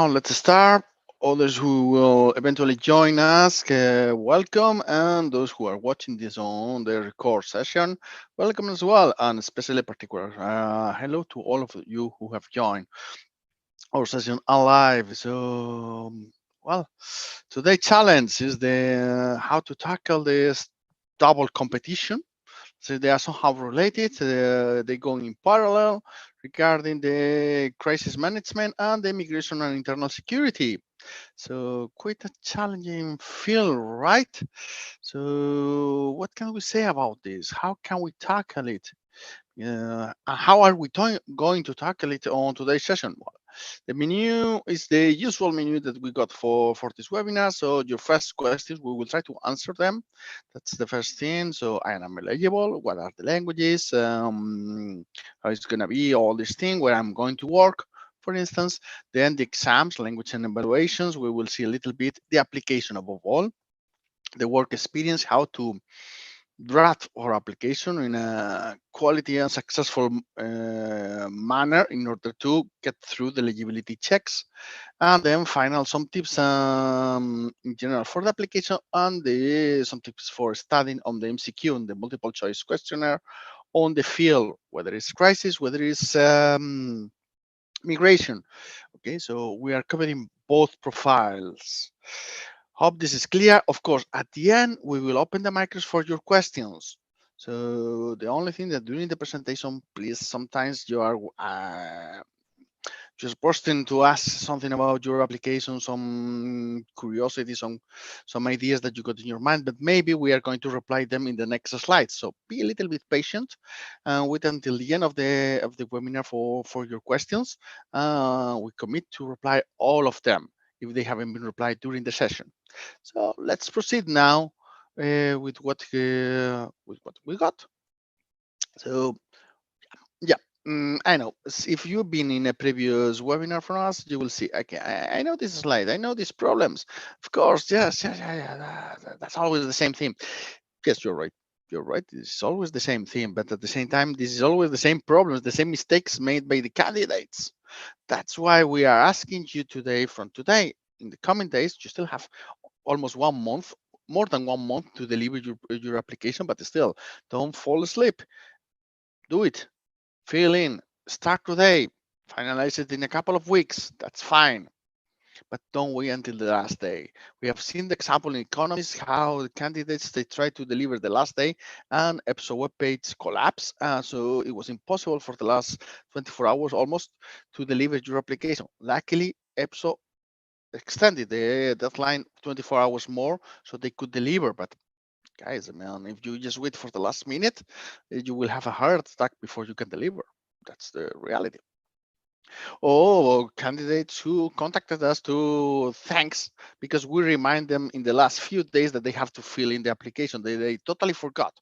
now let's start. Others who will eventually join us, welcome, and those who are watching this on the record session, welcome as well, and especially particular hello to all of you who have joined our session alive. So, well, today's challenge is the how to tackle this double competition. So they are somehow related. They go in parallel regarding the crisis management and the immigration and internal security. So quite a challenging field, right? So what can we say about this? How can we tackle it? How are we going to tackle it on today's session? Well, the menu is the usual menu that we got for this webinar. So your first questions, we will try to answer them. That's the first thing. So I am eligible. What are the languages? How it's going to be all this thing where I'm going to work, for instance. Then the exams, language and evaluations. We will see a little bit the application above all, the work experience, how to draft our application in a quality and successful manner in order to get through the eligibility checks. And then final, some tips in general for the application and some tips for studying on the MCQ and the multiple choice questionnaire on the field, whether it's crisis, whether it's migration. Okay, so we are covering both profiles. Hope this is clear. Of course, at the end, we will open the micros for your questions. So the only thing that during the presentation, please, sometimes you are just bursting to ask something about your application, some curiosity, some ideas that you got in your mind, but maybe we are going to reply them in the next slide. So be a little bit patient and wait until the end of the webinar for your questions. We commit to reply all of them if they haven't been replied during the session. So let's proceed now with what we got. So yeah, I know. If you've been in a previous webinar from us, you will see. Okay, I know this slide. I know these problems. Of course, yes, yeah. That's always the same theme. Yes, you're right. You're right. It's always the same theme, but at the same time, this is always the same problems, the same mistakes made by the candidates. That's why we are asking you today, from today, in the coming days, you still have almost 1 month, more than 1 month to deliver your application, but still, don't fall asleep. Do it. Fill in, start today, finalize it in a couple of weeks, that's fine. But don't wait until the last day. We have seen the example in economists how the candidates they try to deliver the last day and EPSO web page collapse. So it was impossible for the last 24 hours almost to deliver your application. Luckily, EPSO extended the deadline 24 hours more so they could deliver. But guys, man, if you just wait for the last minute, you will have a heart attack before you can deliver. That's the reality. Oh, candidates who contacted us to thanks because we remind them in the last few days that they have to fill in the application. They totally forgot.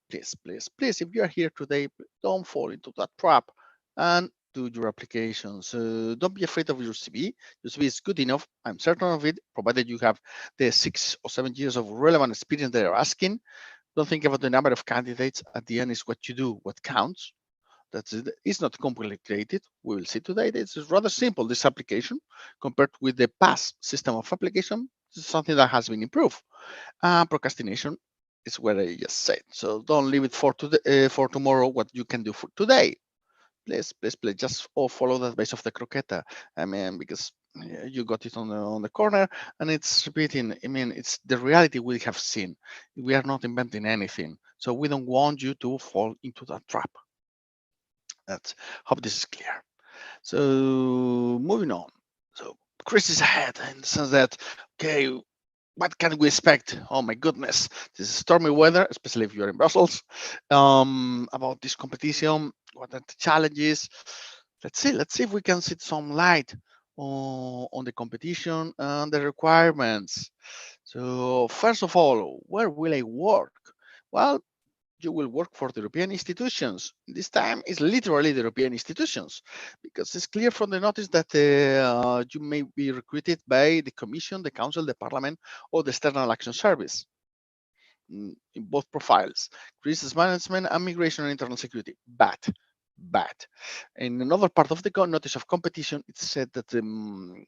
Please, if you are here today, don't fall into that trap and do your applications. Don't be afraid of your CV. Your CV is good enough. I'm certain of it, provided you have the 6 or 7 years of relevant experience they are asking. Don't think about the number of candidates. At the end is what you do, what counts. That's it. It's not complicated. We will see today that it's rather simple, this application, compared with the past system of application. This is something that has been improved. Procrastination is what I just said. So don't leave it for tomorrow what you can do for today. Please, just follow the advice of the croqueta. I mean, because you got it on the corner and it's repeating. I mean, it's the reality we have seen. We are not inventing anything. So we don't want you to fall into that trap. Let's hope this is clear. So moving on. So crisis ahead in the sense that, okay, what can we expect? Oh my goodness, this is stormy weather, especially if you're in Brussels. About this competition, what are the challenges? Let's see if we can shed some light on the competition and the requirements. So first of all, where will I work? Well, you will work for the European institutions. This time it's literally the European institutions, because it's clear from the notice that you may be recruited by the Commission, the Council, the Parliament, or the External Action Service in both profiles, crisis management and migration and internal security. But in another part of the notice of competition, it said that the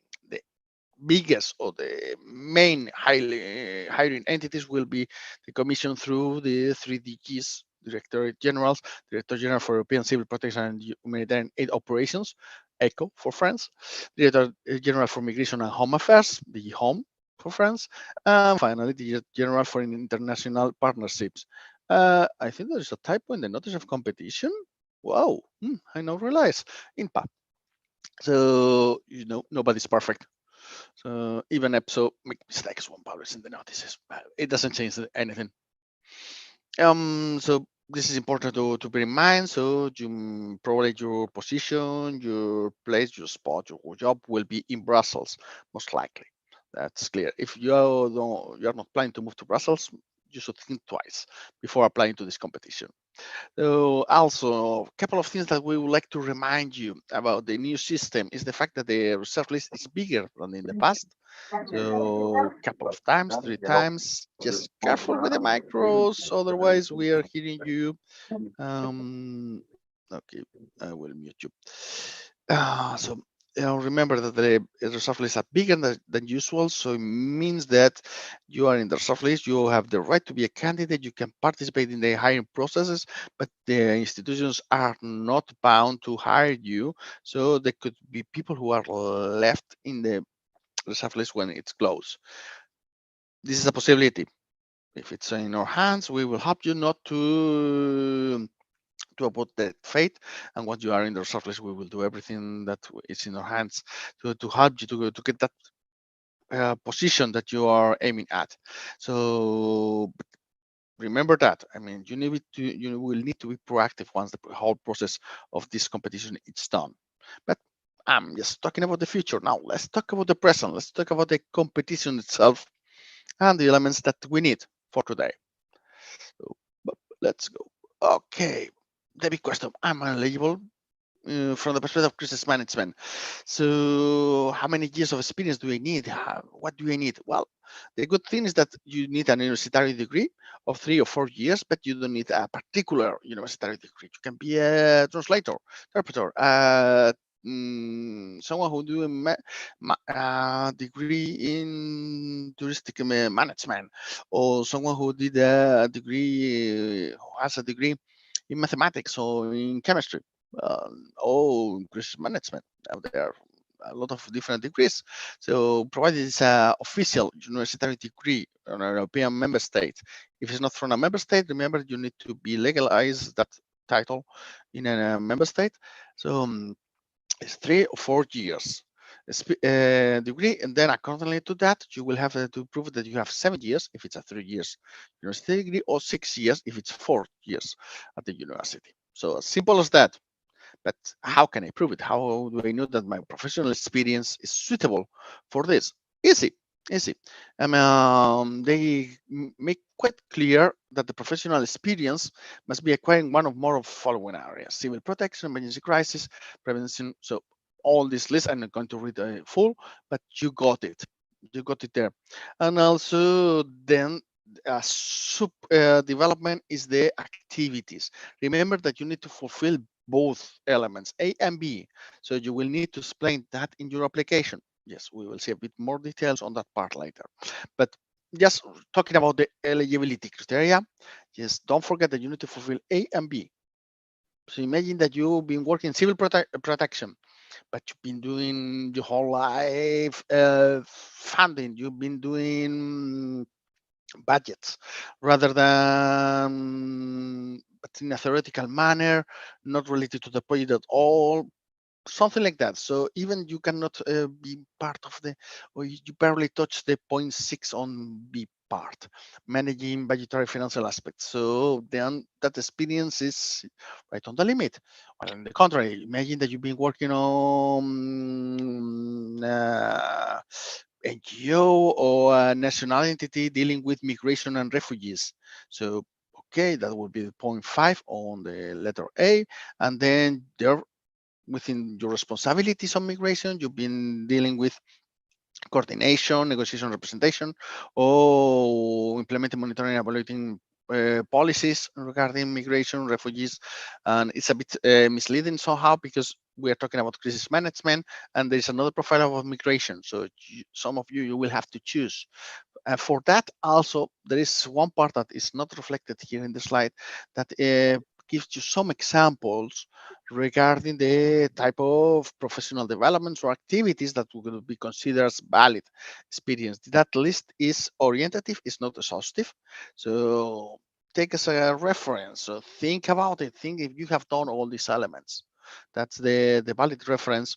biggest or the main hiring entities will be the Commission through the 3DGs, Directorate Generals, Director General for European Civil Protection and Humanitarian Aid Operations, ECHO for France, Director General for Migration and Home Affairs, the Home for France, and finally, the General for International Partnerships. I think there is a typo in the notice of competition. Wow, I now realize. INPA. So, nobody's perfect. So even EPSO make mistakes when publishing the notices, but it doesn't change anything. So this is important to bear in mind. So you probably your position, your place, your spot, your job will be in Brussels, most likely. That's clear. If you're not planning to move to Brussels, you should think twice before applying to this competition. So also, a couple of things that we would like to remind you about the new system is the fact that the reserve list is bigger than in the past. So a couple of times, 3 times, just careful with the micros, otherwise we are hearing you. Okay, I will mute you. So remember that the reserve lists are bigger than usual, so it means that you are in the reserve list, you have the right to be a candidate, you can participate in the hiring processes, but the institutions are not bound to hire you. So there could be people who are left in the reserve list when it's closed. This is a possibility. If it's in our hands, we will help you not to avoid that fate. And once you are in the reserve list, we will do everything that is in our hands to help you to get that position that you are aiming at. So remember that. I mean, you will need to be proactive once the whole process of this competition is done. But I'm just talking about the future. Now let's talk about the present. Let's talk about the competition itself and the elements that we need for today. So, let's go. Okay, the big question: I'm eligible from the perspective of crisis management. So, how many years of experience do I need? What do I need? Well, the good thing is that you need an university degree of 3 or 4 years, but you don't need a particular university degree. You can be a translator, interpreter, someone who do a degree in touristic management, or someone who did a degree, who has a degree in mathematics or in chemistry, or crisis management. There are a lot of different degrees. So provided it's an official university degree in a European member state. If it's not from a member state, remember you need to be legalize that title in a member state. So it's 3 or 4 years degree, and then accordingly to that, you will have to prove that you have 7 years if it's a 3 years university degree, or 6 years if it's 4 years at the university. So as simple as that. But how can I prove it? How do I know that my professional experience is suitable for this? Easy, easy. They make quite clear that the professional experience must be acquiring one or more of following areas: civil protection, emergency crisis, prevention. So all this list, I'm not going to read full, but you got it. You got it there. And also then sub development is the activities. Remember that you need to fulfill both elements, A and B. So you will need to explain that in your application. Yes, we will see a bit more details on that part later. But just talking about the eligibility criteria, yes, don't forget that you need to fulfill A and B. So imagine that you've been working civil protection, but you've been doing your whole life funding. You've been doing budgets rather than, but in a theoretical manner, not related to the project at all, something like that. So even you cannot be part of the, or you barely touch the 0.6 on B part, managing budgetary financial aspects. So then that experience is right on the limit. Well, on the contrary, imagine that you've been working on NGO or a national entity dealing with migration and refugees. So, okay, that would be the 0.5 on the letter A. And then there, within your responsibilities on migration, you've been dealing with coordination, negotiation, representation, or implementing, monitoring, evaluating policies regarding migration, refugees, and it's a bit misleading somehow because we are talking about crisis management, and there's another profile of migration. So some of you will have to choose. For that, also there is one part that is not reflected here in the slide that gives you some examples regarding the type of professional developments or activities that will be considered as valid experience. That list is orientative, it's not exhaustive. So take as a reference. So think about it. Think if you have done all these elements. That's the valid reference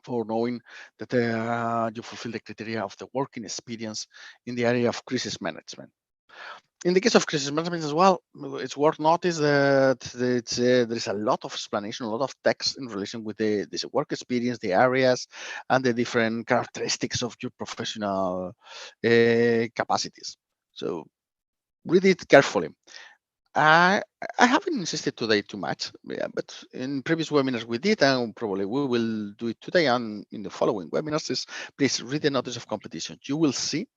for knowing that you fulfill the criteria of the working experience in the area of crisis management. In the case of crisis management as well, it's worth notice that there is a lot of explanation, a lot of text in relation with this work experience, the areas, and the different characteristics of your professional capacities. So read it carefully. I haven't insisted today too much, yeah, but in previous webinars we did, and probably we will do it today and in the following webinars. Is please read the notice of competition. You will see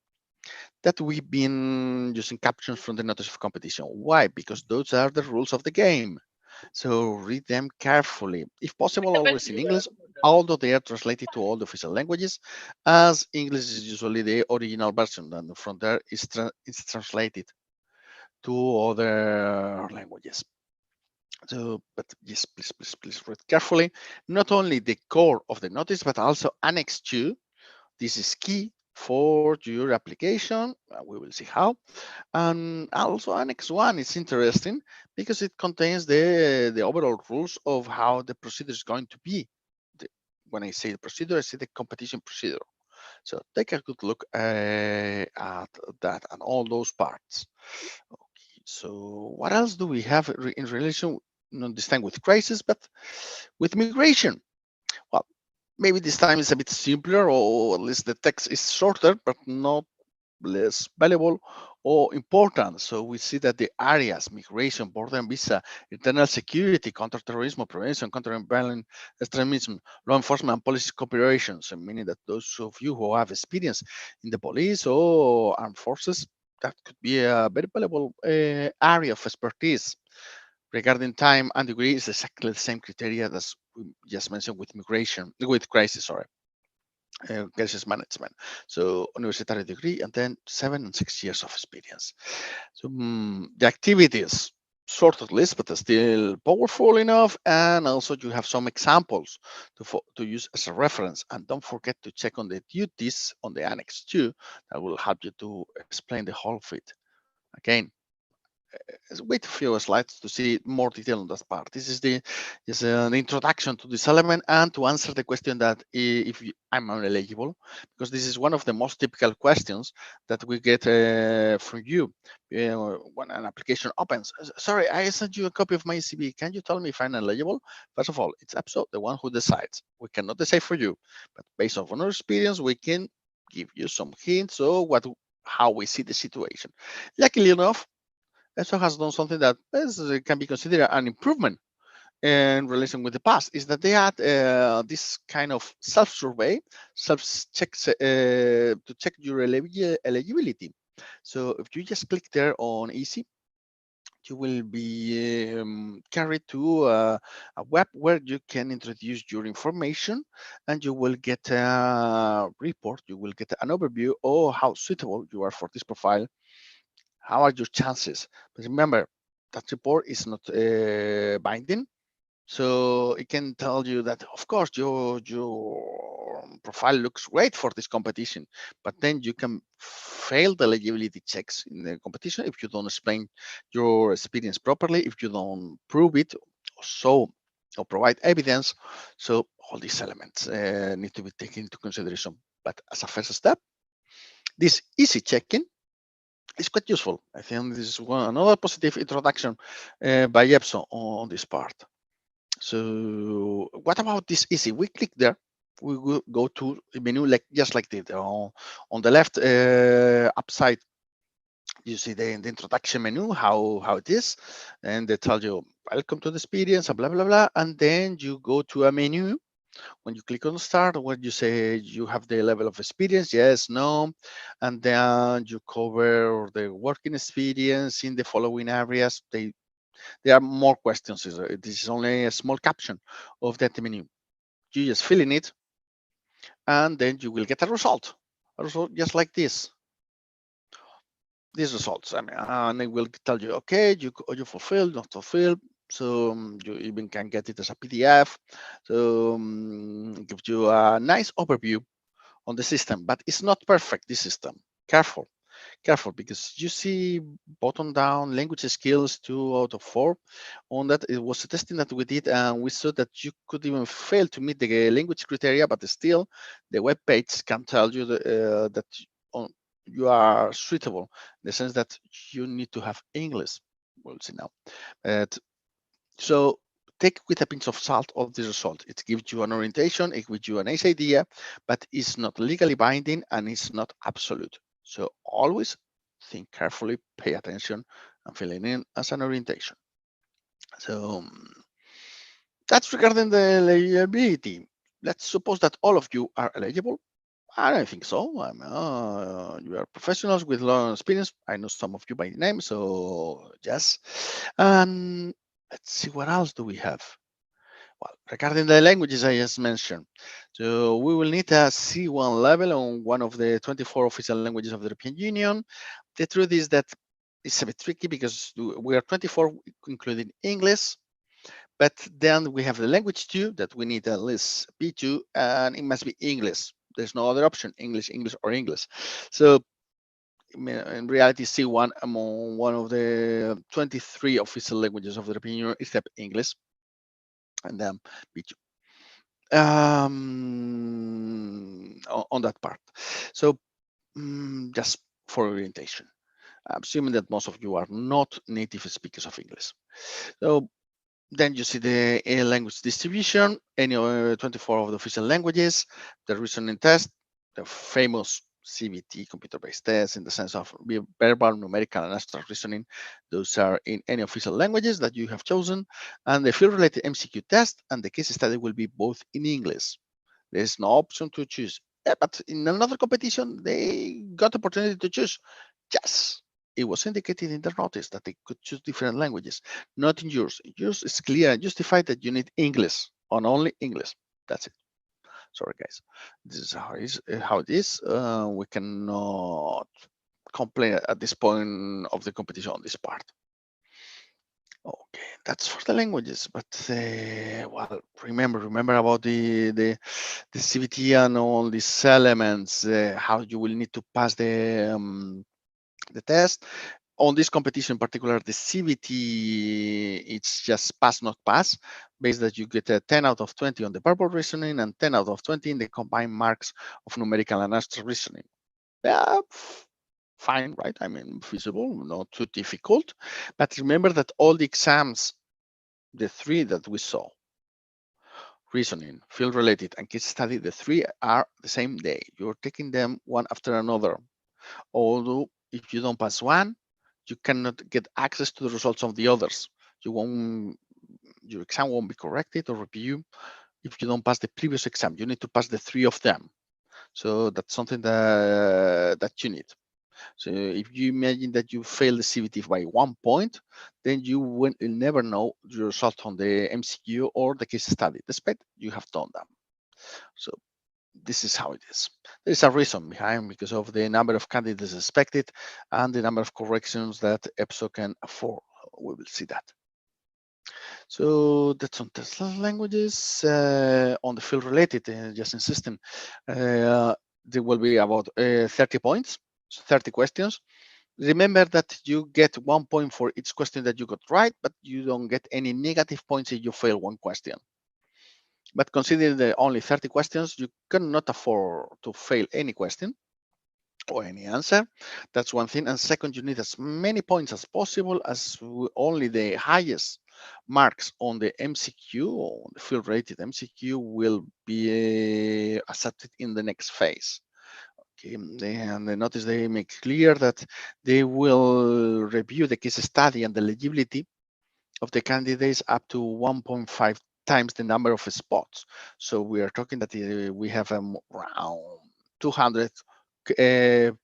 that we've been using captions from the notice of competition. Why? Because those are the rules of the game. So read them carefully. If possible, always in English, although they are translated to all the official languages, as English is usually the original version, and from there it's translated to other languages. So, but yes, please read carefully. Not only the core of the notice, but also Annex 2. This is key for your application. We will see how. And also Annex 1 is interesting because it contains the overall rules of how the procedure is going to be. When I say the procedure, I say the competition procedure. So take a good look at that and all those parts. Okay, so what else do we have in relation, not this time with crisis, but with migration? Well, maybe this time is a bit simpler, or at least the text is shorter, but not less valuable or important. So we see that the areas, migration, border and visa, internal security, counterterrorism prevention, counter-violent extremism, law enforcement and policy cooperation. So meaning that those of you who have experience in the police or armed forces, that could be a very valuable area of expertise. Regarding time and degree, is exactly the same criteria as we just mentioned with migration, with crisis, sorry. Crisis management. So university degree and then 7 and 6 years of experience. So the activities, short at least, but still powerful enough. And also you have some examples to use as a reference. And don't forget to check on the duties on the Annex 2 that will help you to explain the whole of it. Again, wait a few slides to see more detail on that part. This is an introduction to this element and to answer the question that if I'm ineligible, because this is one of the most typical questions that we get from you when an application opens. Sorry, I sent you a copy of my CV. Can you tell me if I'm eligible? First of all, it's EPSO, the one who decides. We cannot decide for you, but based on our experience, we can give you some hints of how we see the situation. Luckily enough, EPSO has done something that can be considered an improvement in relation with the past, is that they add this kind of self-survey, self-checks to check your eligibility. So if you just click there on easy, you will be carried to a web where you can introduce your information and you will get a report, you will get an overview of how suitable you are for this profile. How are your chances? But remember, that report is not binding. So it can tell you that, of course, your profile looks great for this competition, but then you can fail the eligibility checks in the competition if you don't explain your experience properly, if you don't prove it, or provide evidence. So all these elements need to be taken into consideration. But as a first step, this easy checking is quite useful. I think this is another positive introduction by EPSO on this part. So what about this easy? We click there. We will go to a menu just like this. On the left upside, you see the introduction menu, how it is, and they tell you welcome to the experience, blah blah blah, and then you go to a menu When you click on start, when you say you have the level of experience, yes, no, and then you cover the working experience in the following areas. There are more questions. This is only a small caption of that menu. You just fill in it, and then you will get a result just like this. These results, I mean, and it will tell you, okay, you fulfilled, not fulfilled. So you even can get it as a PDF. So it gives you a nice overview on the system, but it's not perfect, this system. Careful, because you see bottom down language skills 2 out of 4 on that. It was a testing that we did, and we saw that you could even fail to meet the language criteria, but still the web page can tell you that you are suitable, in the sense that you need to have English. We'll see now. So take with a pinch of salt of the result. It gives you an orientation, it gives you a nice idea, but it's not legally binding and it's not absolute. So always think carefully, pay attention, and fill it in as an orientation. So that's regarding the eligibility. Let's suppose that all of you are eligible. I don't think so. You are professionals with long experience. I know some of you by name, so yes. And let's see, what else do we have? Well, regarding the languages I just mentioned, so we will need a C1 level on one of the 24 official languages of the European Union. The truth is that it's a bit tricky because we are 24, including English, but then we have the language too, that we need at least B2, and it must be English. There's no other option, English, or English. So in reality, C1 among one of the 23 official languages of the European Union, except English, and then B2. On that part. So just for orientation, I'm assuming that most of you are not native speakers of English. So then you see the language distribution, any 24 of the official languages, the reasoning test, the famous CBT, computer-based tests, in the sense of verbal, numerical, and abstract reasoning. Those are in any official languages that you have chosen. And the field-related MCQ test and the case study will be both in English. There's no option to choose. But in another competition, they got the opportunity to choose. Yes, it was indicated in the notice that they could choose different languages. Not in yours. Yours is clear and justified that you need English, and only English. That's it. Sorry, guys. This is how it is. We cannot complain at this point of the competition on this part. Okay, that's for the languages. But well, remember about the CBT and all these elements. How you will need to pass the test. On this competition in particular, the CBT, it's just pass, not pass, based that you get a 10 out of 20 on the verbal reasoning and 10 out of 20 in the combined marks of numerical and abstract reasoning. Yeah, fine, right? I mean, feasible, not too difficult. But remember that all the exams, the three that we saw, reasoning, field related, and case study, the three are the same day. You're taking them one after another. Although if you don't pass one, you cannot get access to the results of the others. Your exam won't be corrected or reviewed if you don't pass the previous exam. You need to pass the three of them. So that's something that you need. So if you imagine that you fail the CBT by 1 point, then you will never know the result on the MCQ or the case study, despite you have done them. So this is how it is. There is a reason behind, because of the number of candidates expected and the number of corrections that EPSO can afford. We will see that. So that's on test languages. On the field related, just in system, there will be about 30 points, 30 questions. Remember that you get 1 point for each question that you got right, but you don't get any negative points if you fail one question. But considering the only 30 questions, you cannot afford to fail any question or any answer. That's one thing. And second, you need as many points as possible, as only the highest marks on the MCQ or the field rated MCQ will be accepted in the next phase. Okay, and they notice they make clear that they will review the case study and the eligibility of the candidates up to 1.5 times the number of spots. So we are talking that we have around 200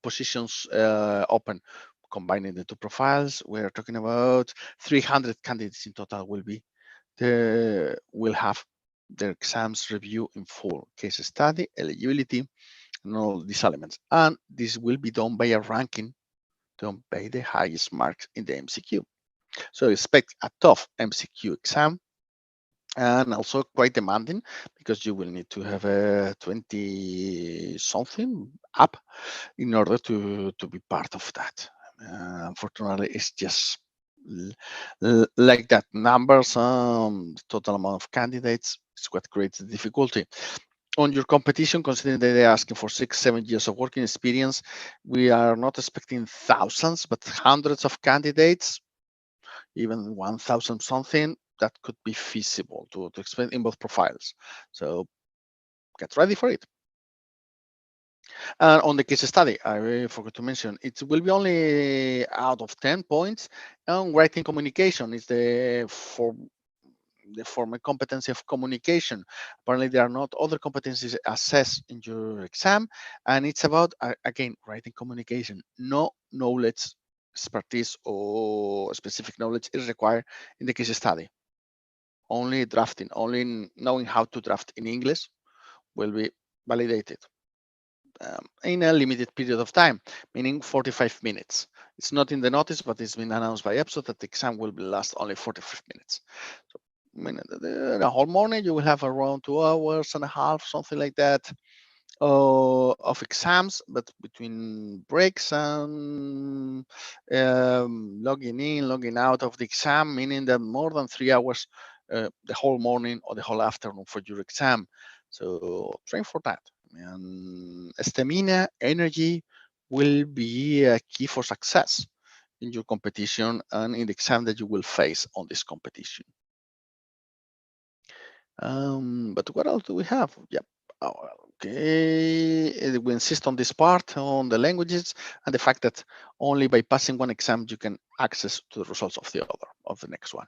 positions open. Combining the two profiles, we are talking about 300 candidates in total will have their exams review in full, case study, eligibility, and all these elements. And this will be done by a ranking done by the highest marks in the MCQ. So expect a tough MCQ exam, and also quite demanding because you will need to have a 20 something up in order to be part of that. Unfortunately, it's just like that. Numbers, total amount of candidates is what creates the difficulty. On your competition, considering that they're asking for 6-7 years of working experience, we are not expecting thousands, but hundreds of candidates, even 1,000 something, that could be feasible to expect in both profiles. So get ready for it. And on the case study, I really forgot to mention, it will be only out of 10 points on writing communication. It's the formal competency of communication. Apparently, there are not other competencies assessed in your exam, and it's about, again, writing communication. No knowledge, expertise, or specific knowledge is required in the case study. Only drafting, only knowing how to draft in English will be validated in a limited period of time, meaning 45 minutes. It's not in the notice, but it's been announced by EPSO that the exam will last only 45 minutes. So, I mean, the whole morning you will have around 2 hours and a half, something like that, of exams, but between breaks and logging in, logging out of the exam, meaning that more than 3 hours the whole morning or the whole afternoon for your exam. So train for that. And stamina, energy will be a key for success in your competition and in the exam that you will face on this competition. But what else do we have? Yep. Oh, okay. We insist on this part on the languages and the fact that only by passing one exam you can access to the results of the other, of the next one.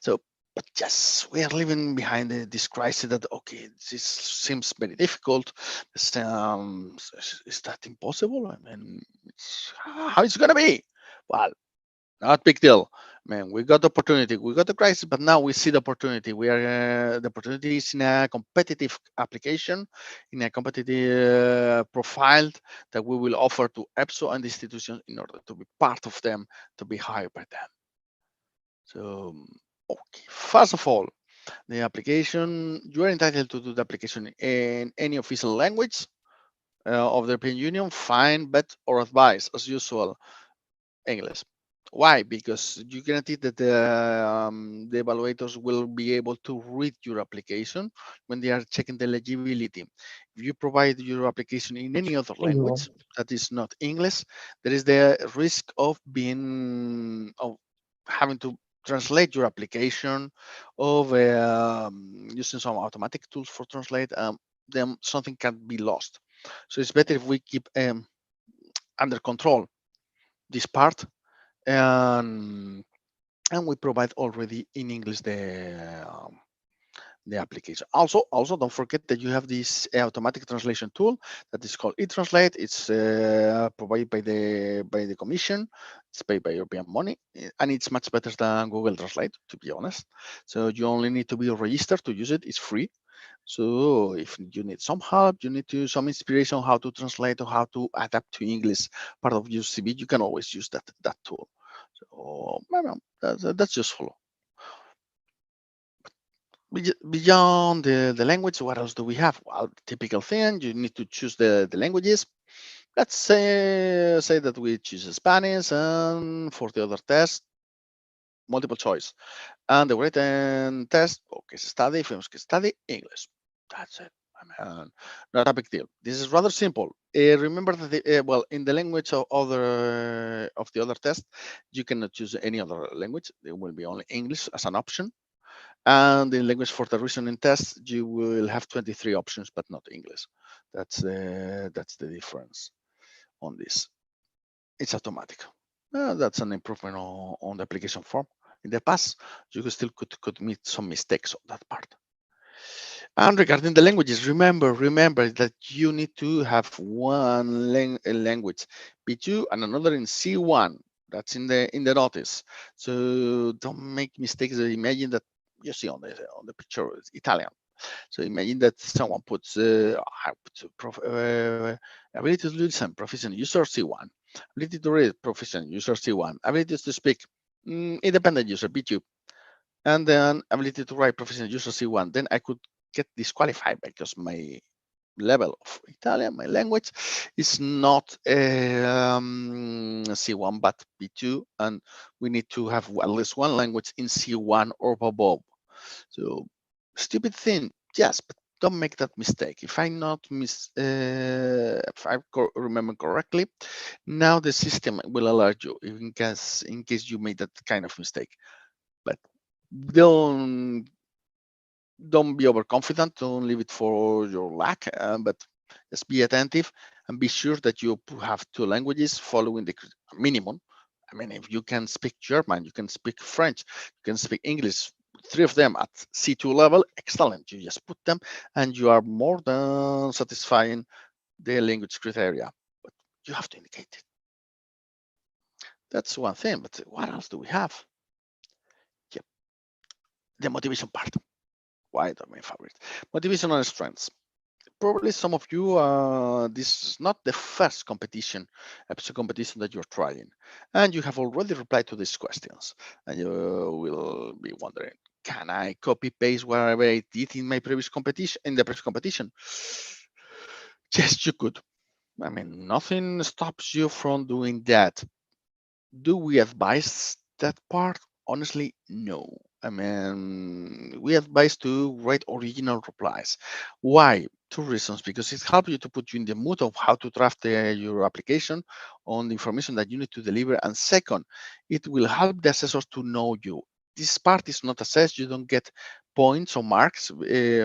So, but yes, we are living behind this crisis that, okay, this seems very difficult. Is that impossible? I mean, how it's going to be? Well, not big deal. Man, we got the opportunity, we got the crisis, but now we see the opportunity. We are the opportunity is in a competitive application, in a competitive profile that we will offer to EPSO and institutions in order to be part of them, to be hired by them. So, okay, first of all, the application, you are entitled to do the application in any official language of the European Union, fine, but or advice, as usual, English. Why? Because you guarantee that the evaluators will be able to read your application when they are checking the eligibility. If you provide your application in any other language that is not English, there is the risk of having to translate your application, of using some automatic tools for translate. Then something can be lost. So it's better if we keep under control this part, and we provide already in English the application. Also, don't forget that you have this automatic translation tool that is called eTranslate. It's provided by the Commission. It's paid by European money, and it's much better than Google Translate, to be honest. So you only need to be registered to use it. It's free. So if you need some help, you need some inspiration on how to translate or how to adapt to English part of your CV, you can always use that tool. So that's useful. Beyond the language, what else do we have? Well, typical thing, you need to choose the languages. Let's say that we choose Spanish, and for the other test, multiple choice. And the written test, case study, famous case study, English. That's it. Not a big deal. This is rather simple. Remember that well, in the language of the other test, you cannot choose any other language. There will be only English as an option. And in language for the reasoning test, you will have 23 options, but not English. That's the difference on this. It's automatic. That's an improvement on the application form. in the past, you still could commit some mistakes on that part. And regarding the languages, remember that you need to have one language B2 and another in C1. That's in the notice. So don't make mistakes. Imagine that you see on the picture it's Italian. So imagine that someone puts ability to listen, proficient user C1, ability to read, proficient user C1, ability to speak, independent user B2, and then ability to write, proficient user C1. Then I could get disqualified because my level of Italian, my language, is not C1 but B2, and we need to have at least one language in C1 or above. So stupid thing, yes, but don't make that mistake. If I remember correctly, now the system will alert you in case you made that kind of mistake. But don't be overconfident. Don't leave it for your luck, but just be attentive and be sure that you have two languages following the minimum. I mean, if you can speak German, you can speak French, you can speak English, three of them at C2 level, excellent. You just put them and you are more than satisfying the language criteria, but you have to indicate it. That's one thing, but what else do we have? Yep. The motivation part. Why are my favorite? Motivation and strengths. Probably some of you, this is not the first competition, EPSO competition that you're trying, and you have already replied to these questions, and you will be wondering, can I copy paste whatever I did in my previous competition, Yes, you could. I mean, nothing stops you from doing that. Do we advise that part? Honestly, no. I mean, we advise to write original replies. Why? Two reasons. Because it helps you to put you in the mood of how to draft your application on the information that you need to deliver. And second, it will help the assessors to know you. This part is not assessed. You don't get points or marks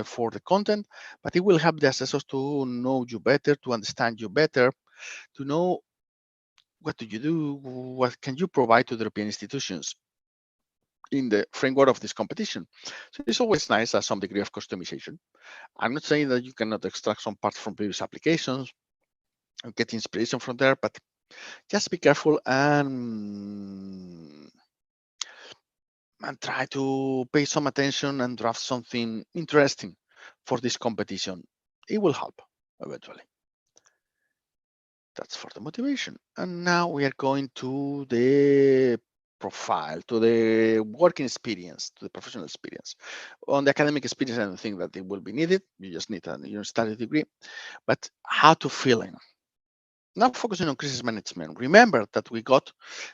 for the content, but it will help the assessors to know you better, to understand you better, to know what do you do, what can you provide to the European institutions in the framework of this competition. So it's always nice as some degree of customization. I'm not saying that you cannot extract some parts from previous applications and get inspiration from there, but just be careful and try to pay some attention and draft something interesting for this competition. It will help eventually. That's for the motivation. And now we are going to the profile, to the working experience, to the professional experience. On the academic experience, I don't think that it will be needed. You just need a study degree. But how to fill in? Now focusing on crisis management. Remember that we got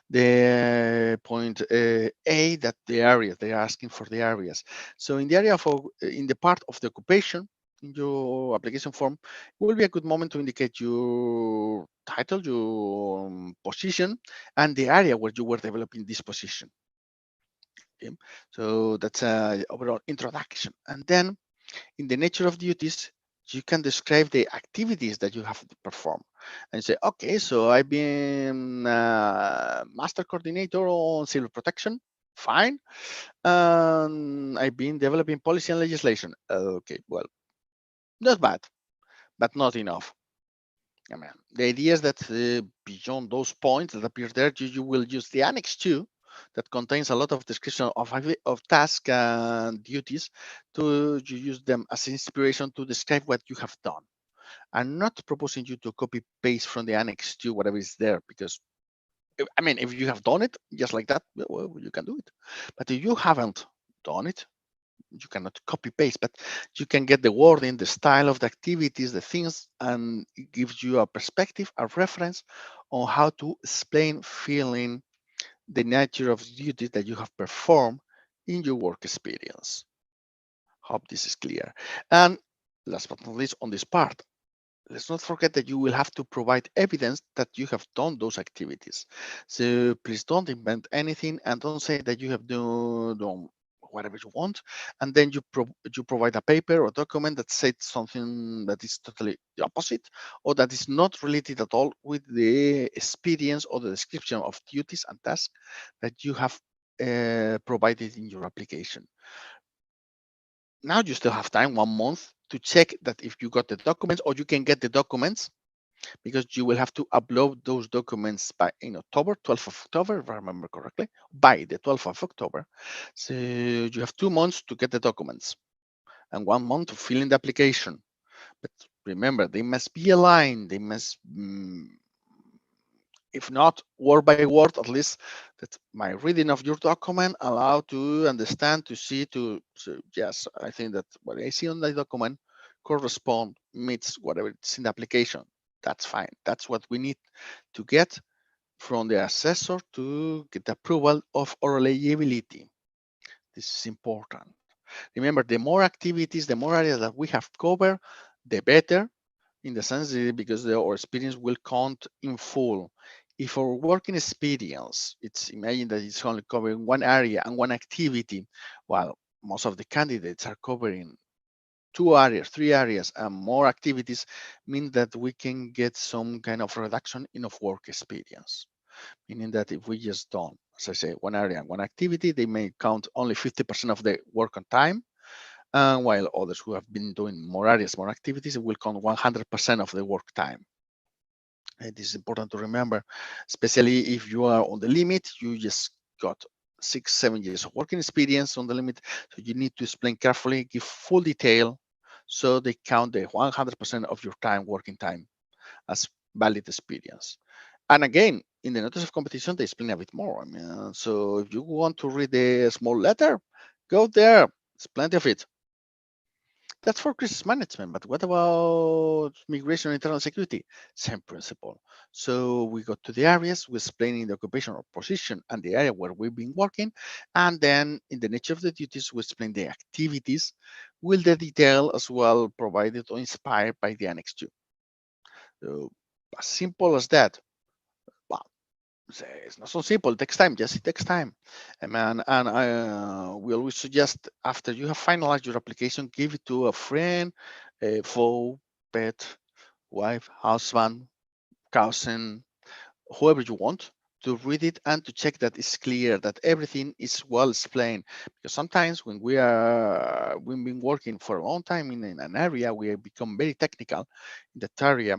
the point A, that the areas, they are asking for the areas. So in the area of, in the part of the occupation, in your application form, it will be a good moment to indicate your title, your position, and the area where you were developing this position. Okay. So that's a overall introduction. And then in the nature of duties, you can describe the activities that you have to perform and say, okay, so I've been master coordinator on civil protection. Fine. I've been developing policy and legislation. Okay, well, not bad, but not enough. I mean, the idea is that beyond those points that appear there, you will use the Annex 2 that contains a lot of description of tasks and duties to you use them as inspiration to describe what you have done. I'm not proposing you to copy paste from the Annex 2 whatever is there, because I mean, if you have done it just like that, well, you can do it. But if you haven't done it, you cannot copy paste, but you can get the wording, the style of the activities, the things, and it gives you a perspective, a reference on how to explain, feeling the nature of duties that you have performed in your work experience. Hope this is clear. And last but not least, on this part, let's not forget that you will have to provide evidence that you have done those activities. So please don't invent anything and don't say that you have done whatever you want, and then you provide a paper or document that says something that is totally the opposite, or that is not related at all with the experience or the description of duties and tasks that you have provided in your application. Now you still have time, 1 month, to check that if you got the documents, or you can get the documents, because you will have to upload those documents in October, 12th of October, if I remember correctly, by the 12th of October. So you have 2 months to get the documents and 1 month to fill in the application. But remember, they must be aligned. They must, if not word by word, at least that my reading of your document allow to understand, to see, so yes, I think that what I see on the document correspond, meets whatever it's in the application. That's fine. That's what we need to get from the assessor to get approval of our eligibility. This is important. Remember, the more activities, the more areas that we have covered, the better, in the sense that because our experience will count in full. If our working experience, it's imagine that it's only covering one area and one activity, while most of the candidates are covering 2 areas, 3 areas, and more activities, mean that we can get some kind of reduction in of work experience. Meaning that if we just done, as I say, one area and one activity, they may count only 50% of the work on time, while others who have been doing more areas, more activities, will count 100% of the work time. It is important to remember, especially if you are on the limit, you just got 6, 7 years of working experience on the limit. So you need to explain carefully, give full detail, so they count the 100% of your time, working time, as valid experience. And again, in the notice of competition, they explain a bit more. I mean, so if you want to read the small letter, go there. There's plenty of it. That's for crisis management, but what about migration and internal security? Same principle. So we go to the areas, we explain the occupation or position and the area where we've been working, and then in the nature of the duties, we explain the activities with the detail as well provided or inspired by the Annex 2. So as simple as that. Well, it's not so simple. It takes time. Yes, it takes time. And we always suggest, after you have finalized your application, give it to a friend, a foe, pet, wife, husband, cousin, whoever you want, to read it and to check that it's clear, that everything is well explained. Because sometimes when we've been working for a long time in an area, we become very technical in that area.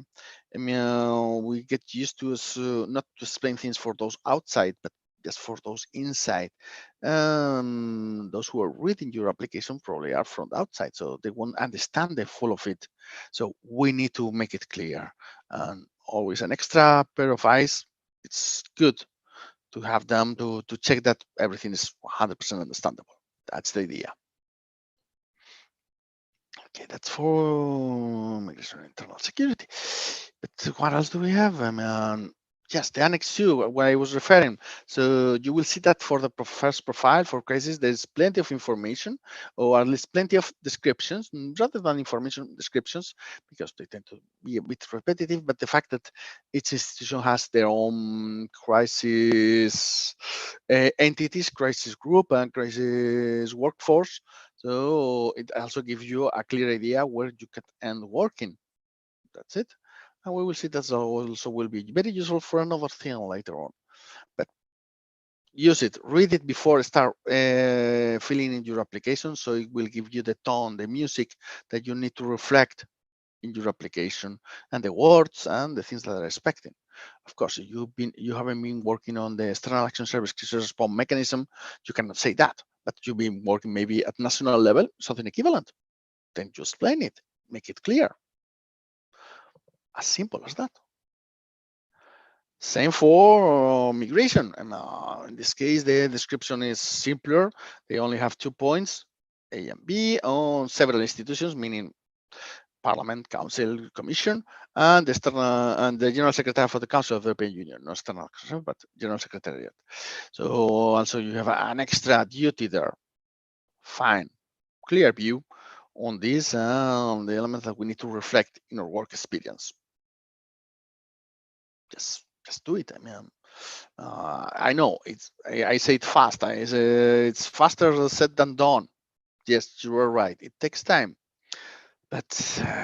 I mean, we get used to not to explain things for those outside, but just for those inside. Those who are reading your application probably are from the outside, so they won't understand the full of it. So we need to make it clear. And always an extra pair of eyes. It's good to have them to check that everything is 100% understandable. That's the idea. Okay, that's for migration and internal security. But what else do we have? I mean, yes, the Annex 2, where I was referring. So you will see that for the first profile for crisis, there's plenty of information, or at least plenty of descriptions, rather than information, descriptions, because they tend to be a bit repetitive. But the fact that each institution has their own crisis entities, crisis group, and crisis workforce, so it also gives you a clear idea where you can end working. That's it. And we will see that also will be very useful for another thing later on. But use it, read it before start filling in your application, so it will give you the tone, the music that you need to reflect in your application, and the words and the things that are expecting. Of course, if you haven't been working on the external action service crisis response mechanism, you cannot say that. But you've been working maybe at national level, something equivalent. Then you explain it, make it clear. As simple as that. Same for migration. And in this case, the description is simpler. They only have 2 points, A and B, on several institutions, meaning Parliament, Council, Commission, and the General Secretary for the Council of the European Union, not external, but General Secretariat. So also you have an extra duty there. Fine, clear view on this and the elements that we need to reflect in our work experience. Just do it. I mean, I know I say it fast. It's faster said than done. Yes, you are right. It takes time. But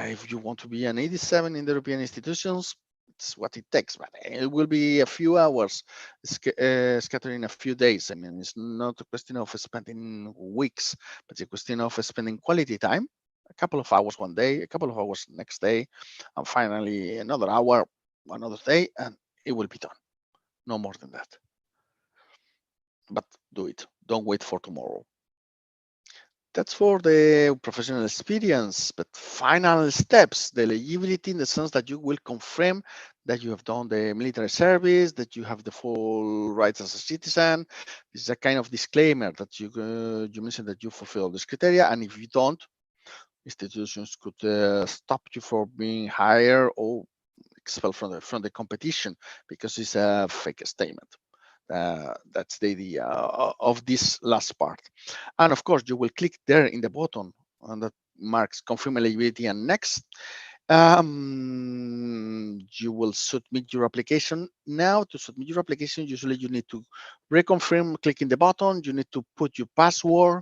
if you want to be an 87 in the European institutions, That's what it takes, but it will be a few hours scattered in a few days. I mean, it's not a question of spending weeks, but it's a question of spending quality time, a couple of hours one day, a couple of hours next day, and finally another hour another day, and it will be done. No more than that. But do it. Don't wait for tomorrow. That's for the professional experience, but final steps, the eligibility in the sense that you will confirm that you have done the military service, that you have the full rights as a citizen. This is a kind of disclaimer that you mentioned that you fulfill this criteria, and if you don't, institutions could stop you from being hired or expelled from the competition because it's a fake statement. That's the idea of this last part. And of course, you will click there in the button on that marks confirm eligibility and next. You will submit your application. Now, to submit your application, usually you need to reconfirm, clicking the button. You need to put your password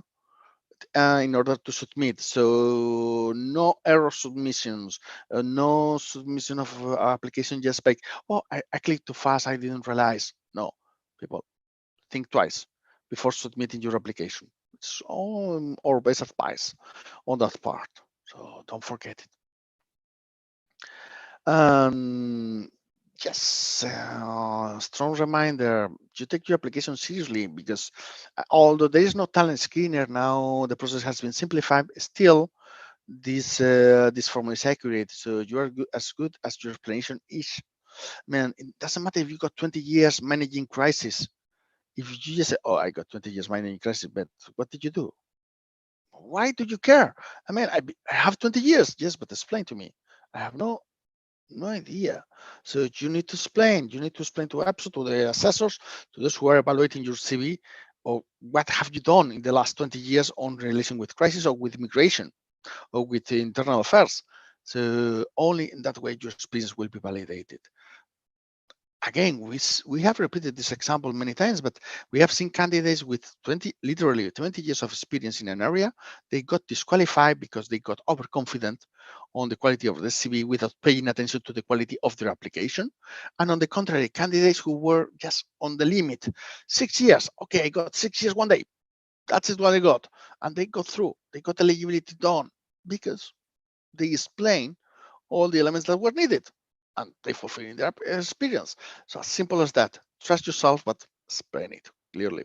in order to submit. So no error submissions, no submission of application just like, oh, I clicked too fast, I didn't realize. No, people, think twice before submitting your application. It's all our best advice on that part. So don't forget it. Yes, strong reminder, you take your application seriously because although there is no talent screener now, the process has been simplified. Still, this form is accurate, so you are as good as your explanation is. Man, it doesn't matter if you got 20 years managing crisis. If you just say, "Oh, I got 20 years managing crisis," but what did you do? Why do you care? I mean, I have 20 years. Yes, but explain to me. I have no idea. So you need to explain. You need to explain to EPSO, to the assessors, to those who are evaluating your CV, or what have you done in the last 20 years on relation with crisis or with immigration or with internal affairs. So only in that way your experience will be validated. Again, we have repeated this example many times, but we have seen candidates with literally 20 years of experience in an area. They got disqualified because they got overconfident on the quality of the CV without paying attention to the quality of their application. And on the contrary, candidates who were just on the limit, 6 years. Okay, I got 6 years one day. That's what I got. And they got through. They got eligibility done because they explained all the elements that were needed and they fulfill their experience. So as simple as that. Trust yourself, but explain it clearly.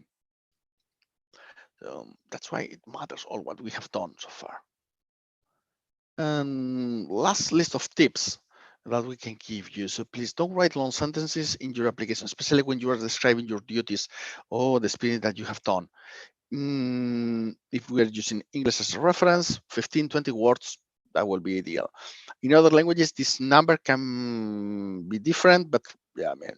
So that's why it matters all what we have done so far. And last list of tips that we can give you. So please don't write long sentences in your application, especially when you are describing your duties or the experience that you have done. If we are using English as a reference, 15, 20 words, that will be ideal. In other languages, this number can be different, but yeah, I mean,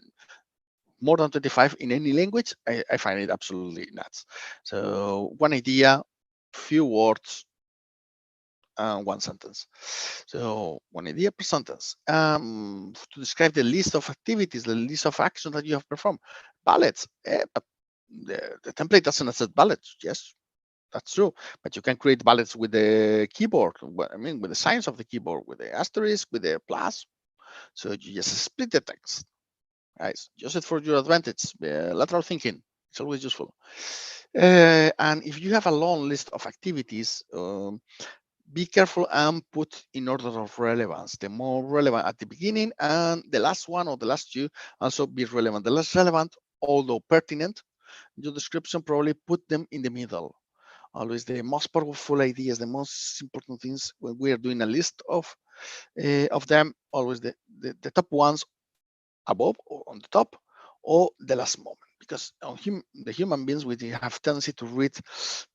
more than 25 in any language, I find it absolutely nuts. So one idea, few words, one sentence. So one idea per sentence. To describe the list of activities, the list of actions that you have performed. Ballots, but the template doesn't accept ballots. Yes, that's true. But you can create ballots with the keyboard. I mean, with the signs of the keyboard, with the asterisk, with the plus. So you just split the text. Guys, use it for your advantage. Lateral thinking, it's always useful. And if you have a long list of activities, be careful and put in order of relevance. The more relevant at the beginning and the last one or the last two also be relevant. The less relevant, although pertinent, your description probably put them in the middle. Always the most powerful ideas, the most important things when we are doing a list of them, always the top ones above or on the top or the last moment, because on the human beings we have tendency to read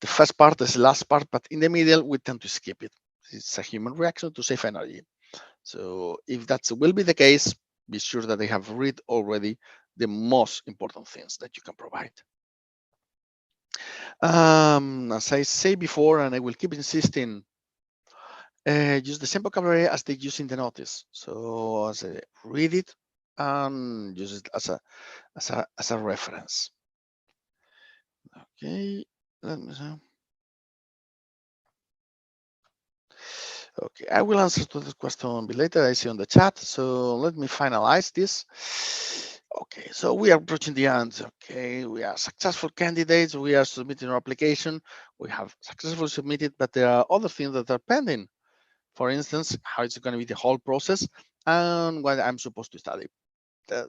the first part as the last part, but in the middle we tend to skip it. It's a human reaction to save energy. So if that will be the case, be sure that they have read already the most important things that you can provide. As I say before, and I will keep insisting, use the same vocabulary as they use in the notice. So as I read it and use it as a reference. Okay, let me see. Okay, I will answer to this question a bit later. I see on the chat. So let me finalize this. Okay, so we are approaching the end. Okay, we are successful candidates. We are submitting our application. We have successfully submitted, but there are other things that are pending. For instance, how it's going to be the whole process and what I'm supposed to study.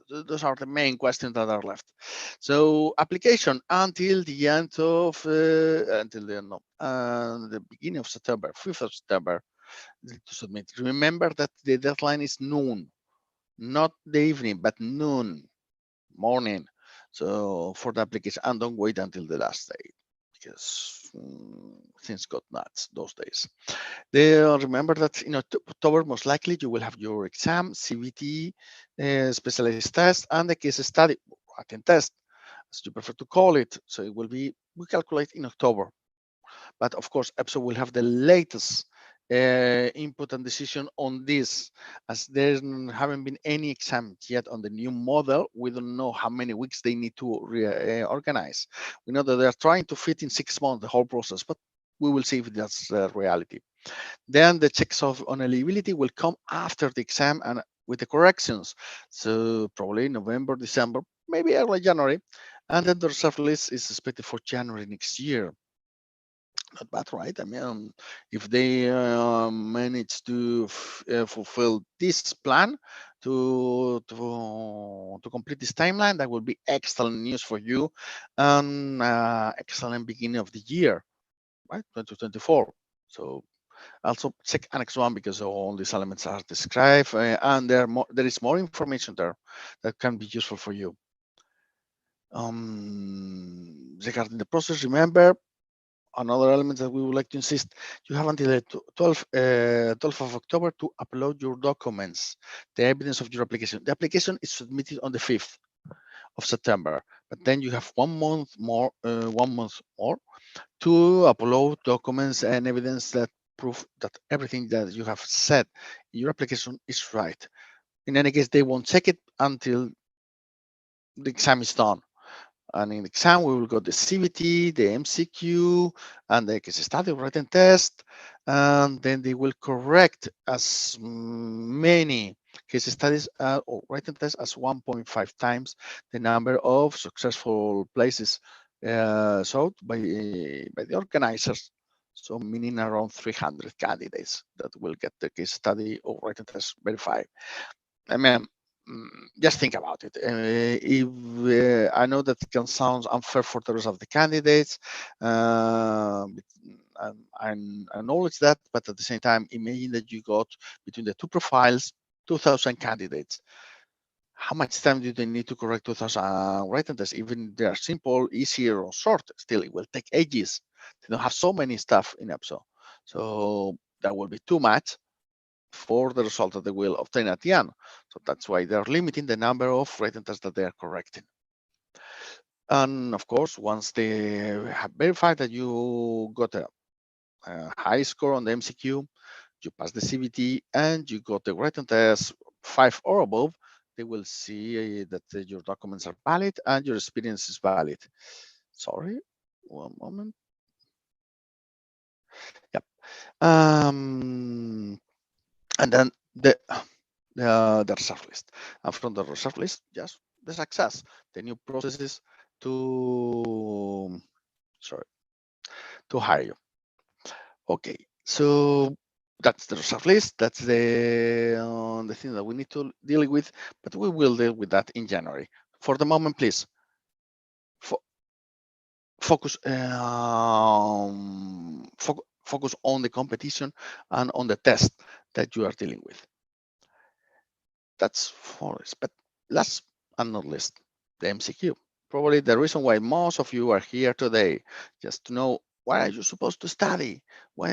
Those are the main questions that are left. So application until the end of the beginning of September, 5th of September to submit. Remember that the deadline is noon, not the evening, but noon, morning. So for the application, and don't wait until the last day because things got nuts those days. Remember that in October, most likely you will have your exam, CBT, specialized test, and the case study, written test, as you prefer to call it. So it will be, we calculate in October. But of course, EPSO will have the latest input and decision on this, as there haven't been any exam yet on the new model. We don't know how many weeks they need to reorganize. We know that they're trying to fit in 6 months the whole process, but we will see if that's the reality. Then the checks on eligibility will come after the exam and with the corrections. So probably November, December, maybe early January. And then the reserve list is expected for January next year. Not bad, right? I mean, if they manage to fulfill this plan to complete this timeline, that will be excellent news for you and excellent beginning of the year, right? 2024. So also check Annex 1 because all these elements are described and there is more information there that can be useful for you. Regarding the process, remember, another element that we would like to insist, you have until the 12th of October to upload your documents, the evidence of your application. The application is submitted on the 5th of September, but then you have 1 month more, to upload documents and evidence that prove that everything that you have said in your application is right. In any case, they won't check it until the exam is done. And in the exam, we will go the CBT, the MCQ, and the case study written test. And then they will correct as many case studies or written tests as 1.5 times the number of successful places sought by the organizers. So meaning around 300 candidates that will get the case study or written test verified. I mean, just think about it. If I know that it can sound unfair for the rest of the candidates, I acknowledge that, but at the same time, imagine that you got between the two profiles 2,000 candidates. How much time do they need to correct 2,000 written tests? Even if they are simple, easier, or short, still it will take ages. They don't have so many stuff in EPSO, so that will be too much for the result that they will obtain at the end. So that's why they're limiting the number of written tests that they are correcting. And of course, once they have verified that you got a high score on the MCQ, you pass the CBT, and you got the written test 5 or above, they will see that your documents are valid and your experience is valid. Sorry, one moment. Yep. And then the reserve list. And from the reserve list, just the success, the new processes to hire you. Okay, so that's the reserve list. That's the thing that we need to deal with, but we will deal with that in January. For the moment, please focus focus on the competition and on the test that you are dealing with. That's for us. But last and not least, the MCQ. Probably the reason why most of you are here today, just to know what are you supposed to study? What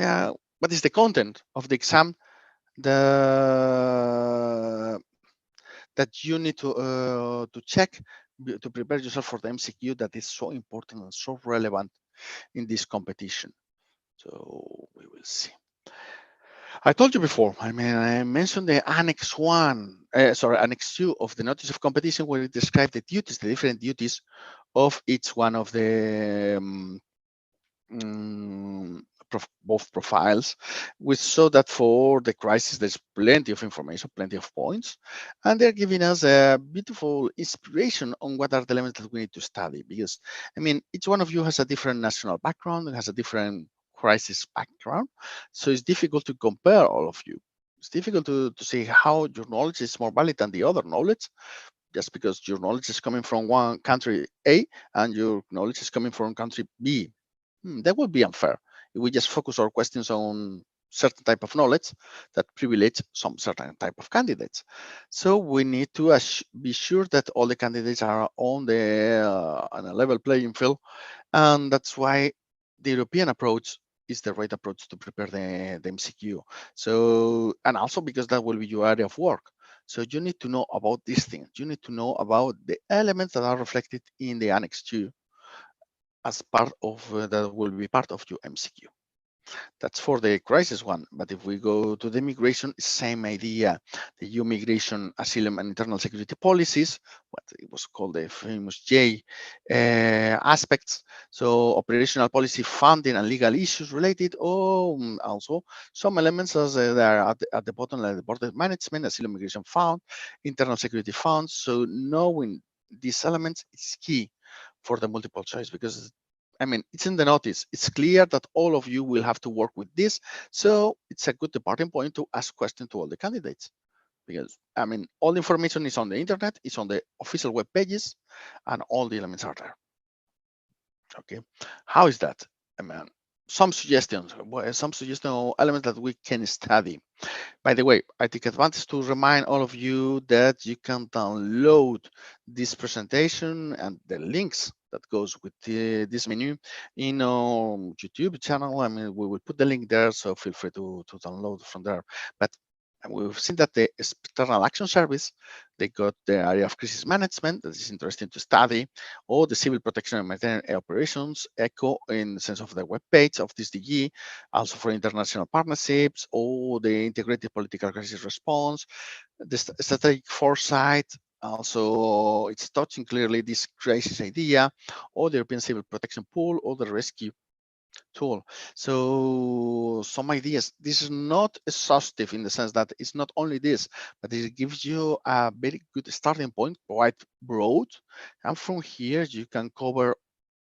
is the content of the exam that you need to check to prepare yourself for the MCQ that is so important and so relevant in this competition. So we will see. I told you before, I mean, I mentioned the Annex 2 of the Notice of Competition, where it describes the duties, the different duties of each one of the both profiles. We saw that for the crisis, there's plenty of information, plenty of points, and they're giving us a beautiful inspiration on what are the elements that we need to study. Because, I mean, each one of you has a different national background, and has a different crisis background. So it's difficult to compare all of you. It's difficult to see how your knowledge is more valid than the other knowledge, just because your knowledge is coming from one country A and your knowledge is coming from country B. That would be unfair if we just focus our questions on certain type of knowledge that privilege some certain type of candidates. So we need to be sure that all the candidates are on on a level playing field, and that's why the European approach is the right approach to prepare the MCQ. So, and also because that will be your area of work. So you need to know about these things. You need to know about the elements that are reflected in the Annex 2 as part of that will be part of your MCQ. That's for the crisis one. But if we go to the immigration, same idea. The EU migration, asylum, and internal security policies, what it was called the famous J aspects. So operational policy, funding, and legal issues related. Also some elements as they are at the bottom, like the border management, asylum migration fund, internal security funds. So knowing these elements is key for the multiple choice, because I mean, it's in the notice. It's clear that all of you will have to work with this. So it's a good departing point to ask questions to all the candidates. Because, I mean, all the information is on the internet, it's on the official web pages, and all the elements are there. Okay, how is that? I mean, some suggestions, some suggestion elements that we can study. By the way, I take advantage to remind all of you that you can download this presentation and the links that goes with this menu in our YouTube channel. I mean, we will put the link there, so feel free to download from there. But we've seen that the External Action Service, they got the area of crisis management that is interesting to study, or the civil protection and humanitarian operations, ECHO in the sense of the web page of this DG, also for international partnerships, or the integrated political crisis response, the strategic foresight. Also, it's touching clearly this crisis idea, or the European Civil Protection Pool, or the rescue tool. So some ideas. This is not exhaustive in the sense that it's not only this, but it gives you a very good starting point, quite broad. And from here, you can cover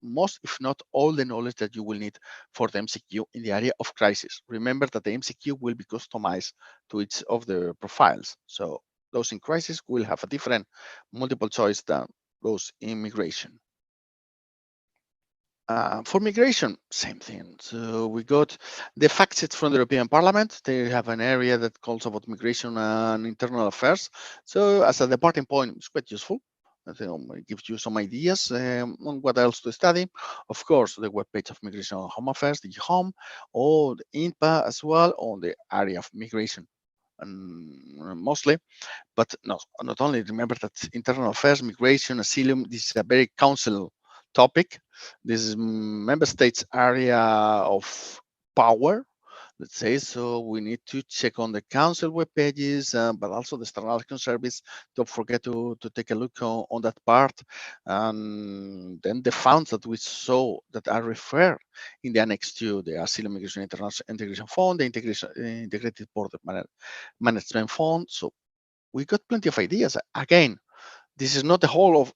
most, if not all, the knowledge that you will need for the MCQ in the area of crisis. Remember that the MCQ will be customized to each of the profiles. So those in crisis will have a different multiple choice than those in migration. For migration, same thing. So we got the fact sheet from the European Parliament. They have an area that calls about migration and internal affairs. So as a departing point, it's quite useful. It gives you some ideas on what else to study. Of course, the webpage of Migration and Home Affairs, the Home, or the INPA as well, on the area of migration, and mostly. But not only. Remember that internal affairs, migration, asylum, this is a very council topic. This is member states' area of power, let's say. So we need to check on the council web pages, but also the External Action Service. Don't forget to take a look on that part. And then the funds that we saw that are referred in the Annex 2, the Asylum Migration International Integration Fund, the Integrated Border Management Fund. So we got plenty of ideas. Again, this is not the whole of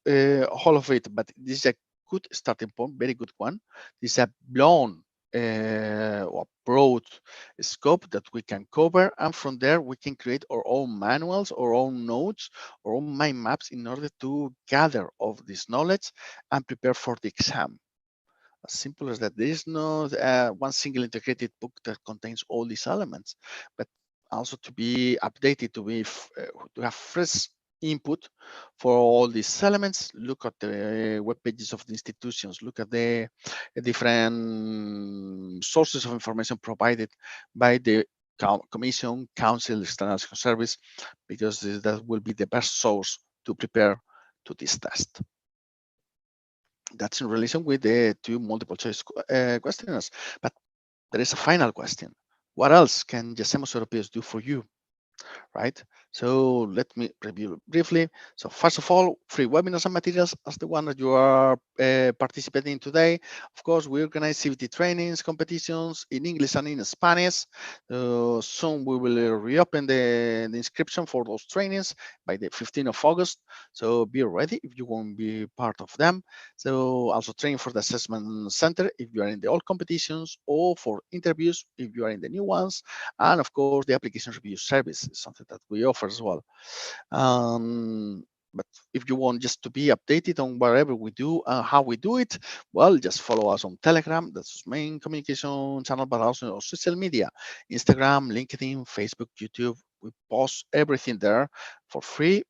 it, but this is a good starting point, very good one. This is a blown or broad scope that we can cover, and from there we can create our own manuals, our own notes, our own mind maps in order to gather all this knowledge and prepare for the exam. As simple as that. There is no one single integrated book that contains all these elements, but also to be updated, to have fresh input for all these elements. Look at the web pages of the institutions. Look at the different sources of information provided by the Commission, Council, External Action Service, because that will be the best source to prepare to this test. That's in relation with the two multiple choice questionnaires. But there is a final question. What else can YaSemosEuropeos do for you, right? So let me review briefly. So first of all, free webinars and materials as the one that you are participating in today. Of course, we organize CVT trainings, competitions in English and in Spanish. Soon we will reopen the inscription for those trainings by the 15th of August. So be ready if you want to be part of them. So also training for the assessment center if you are in the old competitions, or for interviews if you are in the new ones. And of course, the application review service is something that we offer as well. But if you want just to be updated on whatever we do and how we do it, well, just follow us on Telegram. That's the main communication channel, but also on social media, Instagram, LinkedIn, Facebook, YouTube. We post everything there for free.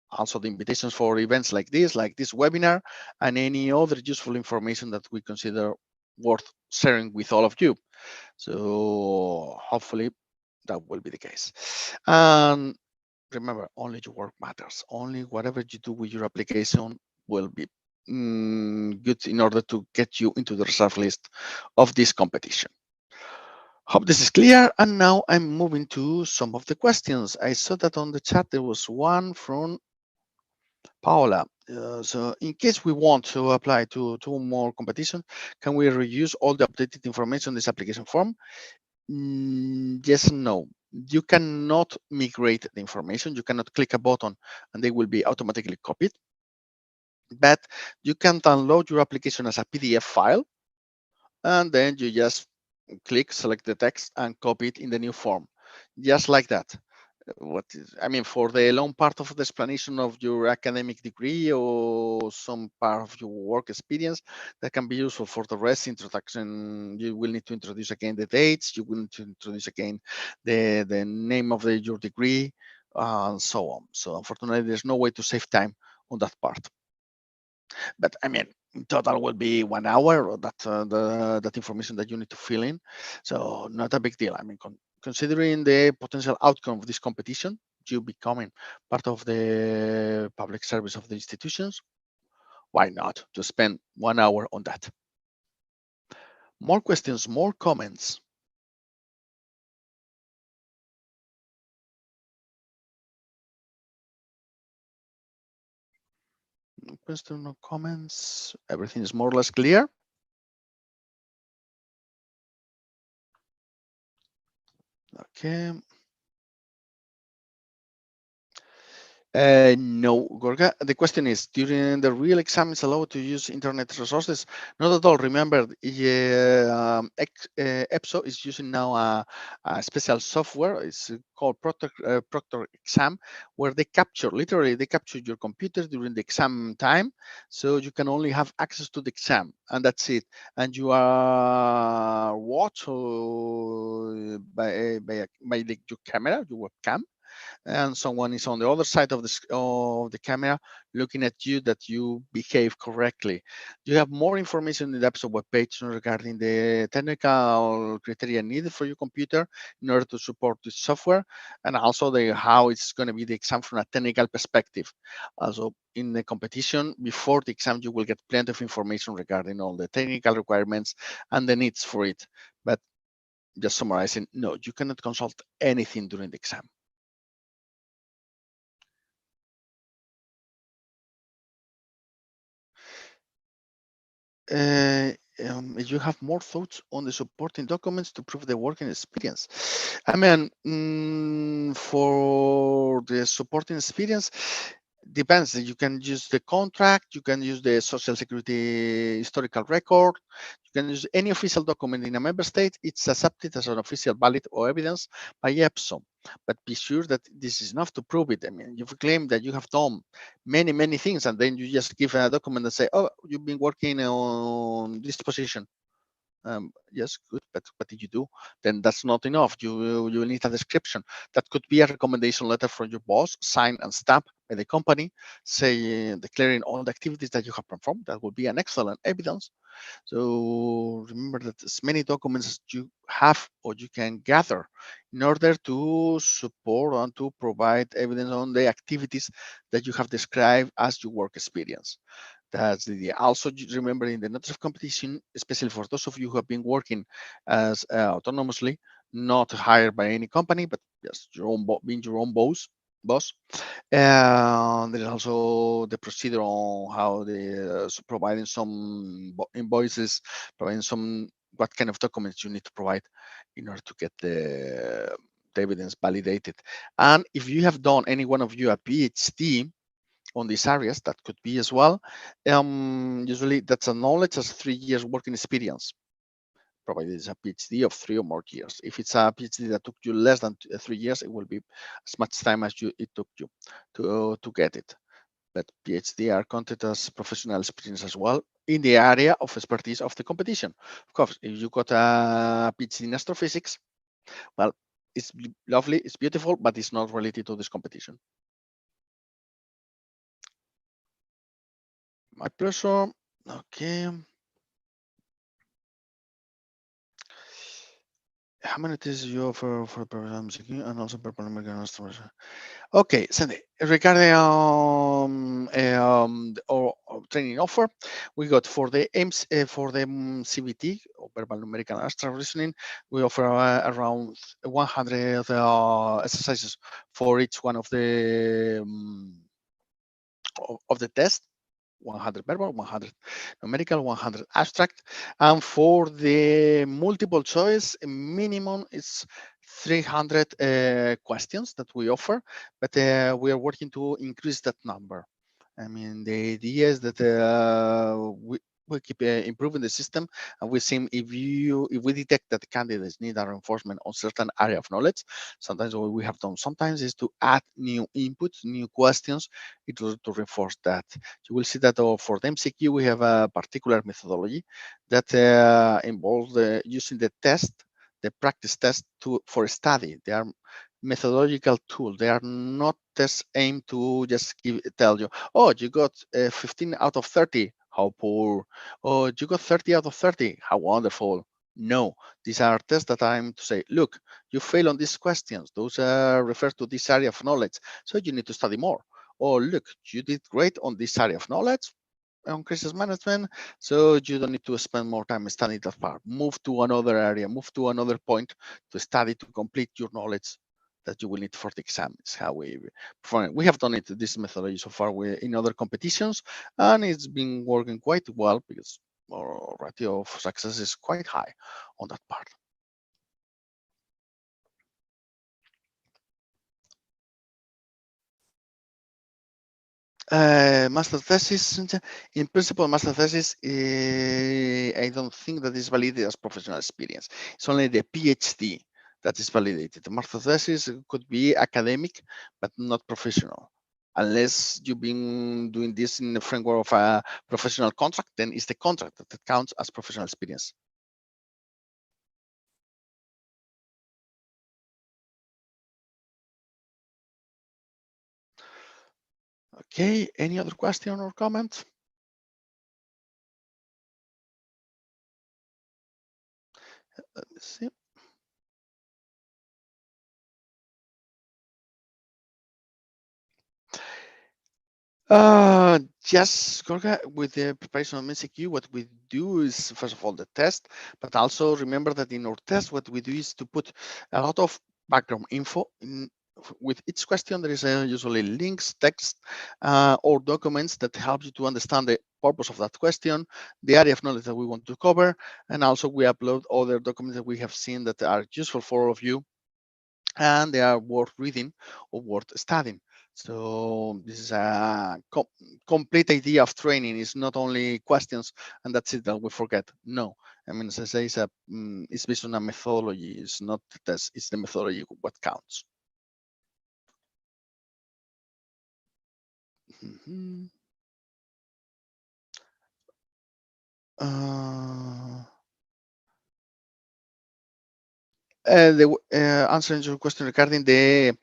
Also the invitations for events like this webinar, and any other useful information that we consider worth sharing with all of you. So hopefully that will be the case. And remember, only your work matters. Only whatever you do with your application will be good in order to get you into the reserve list of this competition. Hope this is clear. And now I'm moving to some of the questions. I saw that on the chat there was one from Paola. So in case we want to apply to two more competition, can we reuse all the updated information in this application form? Yes and no. You cannot migrate the information. You cannot click a button and they will be automatically copied. But you can download your application as a PDF file, and then you just click, select the text, and copy it in the new form, just like that. I mean, for the long part of the explanation of your academic degree or some part of your work experience, that can be useful. For the rest, introduction, you will need to introduce again the dates, you will need to introduce again the name of your degree, and so on. So unfortunately, there's no way to save time on that part. But I mean, in total will be 1 hour, or that information that you need to fill in. So not a big deal. I mean, considering the potential outcome of this competition, you becoming part of the public service of the institutions, why not to spend 1 hour on that? More questions, more comments. No question, no comments. Everything is more or less clear. Okay. No, Gorga. The question is, during the real exam is allowed to use internet resources? Not at all. Remember, EPSO is using now a special software. It's called Proctor Exam, where literally they capture your computer during the exam time. So you can only have access to the exam, and that's it. And you are watched by your camera, your webcam, and someone is on the other side of the camera looking at you, that you behave correctly. You have more information in the episode webpage regarding the technical criteria needed for your computer in order to support this software, and also how it's going to be the exam from a technical perspective. Also, in the competition before the exam, you will get plenty of information regarding all the technical requirements and the needs for it. But just summarizing, no, you cannot consult anything during the exam. You have more thoughts on the supporting documents to prove the working experience. I mean, for the supporting experience, depends. You can use the contract, you can use the social security historical record, you can use any official document in a member state. It's accepted as an official valid or evidence by EPSO. But be sure that this is enough to prove it. I mean, you've claimed that you have done many things, and then you just give a document and say, oh, you've been working on this position. Yes, good, but what did you do? Then that's not enough. You need a description. That could be a recommendation letter from your boss, signed and stamped by the company, say declaring all the activities that you have performed. That would be an excellent evidence. So remember that as many documents as you have or you can gather in order to support and to provide evidence on the activities that you have described as your work experience. That's the idea. Also, remember in the notice of competition, especially for those of you who have been working as autonomously, not hired by any company, but just being your own boss, boss. There is also the procedure on how they providing some invoices, providing some what kind of documents you need to provide in order to get the evidence validated. And if you have done, any one of you, a PhD on these areas, that could be as well. Usually that's a knowledge as 3 years working experience, provided it's a PhD of 3 or more years. If it's a PhD that took you less than 3 years, it will be as much time as it took you to get it. But PhD are counted as professional experience as well in the area of expertise of the competition. Of course, if you got a PhD in astrophysics, well, it's lovely, it's beautiful, but it's not related to this competition. My pleasure. Okay. How many tests you offer for programs and also per American customers? Okay, Sandy, regarding our training offer, we got for the aims for the CBT, or verbal numerical and abstract reasoning, we offer around 100 exercises for each one of the test. 100 verbal, 100 numerical, 100 abstract. And for the multiple choice, minimum is 300 questions that we offer, but we are working to increase that number. I mean, the idea is that we keep improving the system, and we see if we detect that the candidates need a reinforcement on certain area of knowledge. Sometimes what we have done sometimes is to add new inputs, new questions, to reinforce that. You will see that for the MCQ we have a particular methodology that involves using the test, the practice test for study. They are methodological tool. They are not tests aimed to just tell you, oh, you got 15 out of 30. How poor. Oh, you got 30 out of 30. How wonderful. No, these are tests that I'm to say, look, you fail on these questions. Those refer to this area of knowledge. So you need to study more. Or look, you did great on this area of knowledge on crisis management, so you don't need to spend more time studying that part. Move to another area, move to another point to study, to complete your knowledge that you will need for the exam. Is how we perform it. We have done it this methodology so far in other competitions, and it's been working quite well because our ratio of success is quite high on that part. Master thesis, in principle, master thesis, I don't think that is validated as professional experience. It's only the PhD that is validated. The master thesis could be academic, but not professional. Unless you've been doing this in the framework of a professional contract, then it's the contract that counts as professional experience. Okay, any other question or comment? Let me see. Just Gorga, with the preparation of MCQ, what we do is first of all the test, but also remember that in our test, what we do is to put a lot of background info in. With each question, there is usually links, text, or documents that help you to understand the purpose of that question, the area of knowledge that we want to cover, and also we upload other documents that we have seen that are useful for all of you, and they are worth reading or worth studying. So this is a complete idea of training. It's not only questions and that's it that we forget. No, I mean, as I say, it's based on a methodology. It's not the test, it's the methodology what counts. Mm-hmm. Answering your question regarding the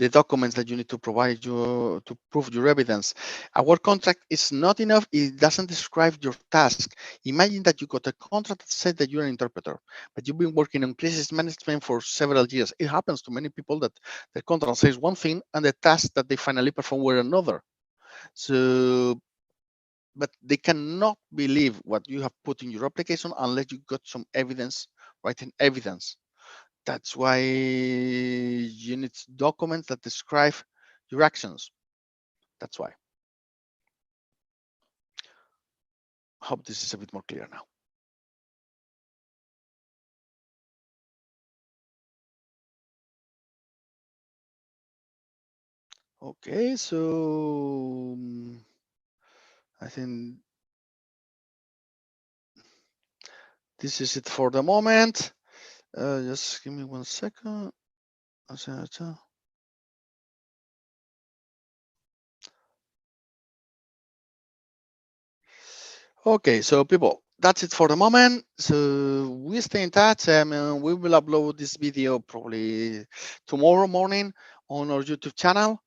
documents that you need to provide you to prove your evidence. Our contract is not enough. It doesn't describe your task. Imagine that you got a contract that said that you're an interpreter, but you've been working on crisis management for several years. It happens to many people that the contract says one thing and the task that they finally perform were another. So, but they cannot believe what you have put in your application unless you got some evidence, writing evidence. That's why you need documents that describe your actions. That's why. Hope this is a bit more clear now. Okay, so I think this is it for the moment. Just give me 1 second. Okay, so people, that's it for the moment. So we stay in touch. We will upload this video probably tomorrow morning on our YouTube channel.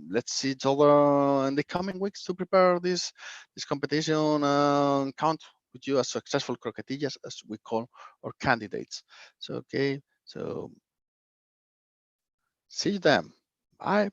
Let's see each other in the coming weeks to prepare this competition and count with you as successful croquetillas, as we call our candidates. So okay, so see you then. Bye.